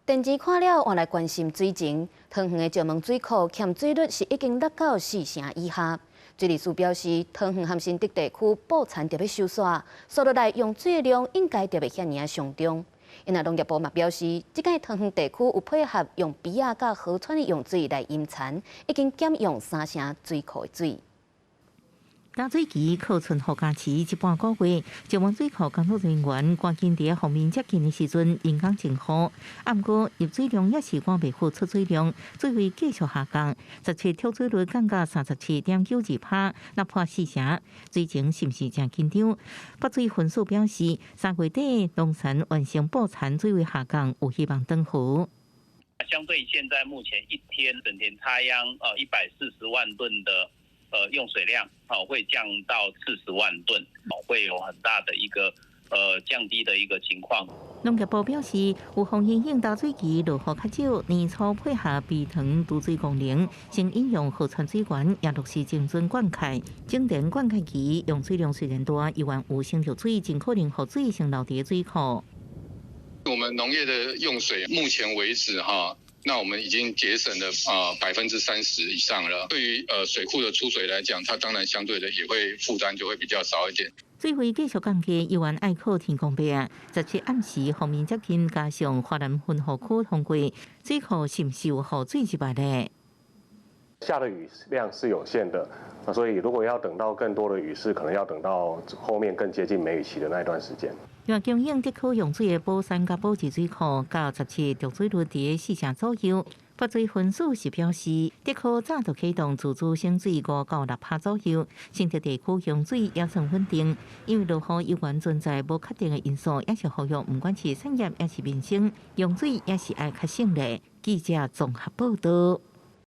电池看了，换来关心水情。汤园的石门水库欠水率是已经落到4成以下。水利署表示，汤园和新竹地区补产特别收煞，所落来用水的量应该特别遐尔上中。因为农业部嘛表示，即届汤园地区有配合用鼻仔甲河川的用水来引产，已经减用3成水库的水。淡水期靠春雨假期一半个月，石门水库工作人员赶紧伫方面接近的时阵，人工真好。啊，毋过入水量也是赶袂赴出水量，水位继续下降。17跳水率降到37.92%，那破4成。水情是毋是真紧张？北水分数表示，3月底农产完成补产，水位下降，有希望登湖。相对现在目前一天整田插秧140万吨的。用水量会降到40万吨，会有很大的一个降低的一个情况。农业部表示，有风因应淡水期落雨较少，年初配合避塘渡水功能，先引用河川水源，也落实精准灌溉。整田灌溉期用水量虽然大，依然有生着水，尽可能让水先留伫水库。我们农业的用水，目前为止那我们已经节省了30%以上了。对于水库的出水来讲，它当然相对的也会负担就会比较少一点。水位继续降低，依然爱靠天公伯啊！17暗时方面接近，加上华南分河区通过，水库是毋是有雨水入来呢？下的雨量是有限的，所以如果要等到更多的雨势，可能要等到后面更接近梅雨期的那一段时间。原供应地区用水的宝山甲宝智水库，到17着水率伫4成左右。北水分数是表示，地区早就启动自主省水5到6%左右，新竹地区用水也算稳定，因为落雨依然存在无确定的因素，也是呼吁不管是产业也是民生，用水也是爱较省的。记者综合报道。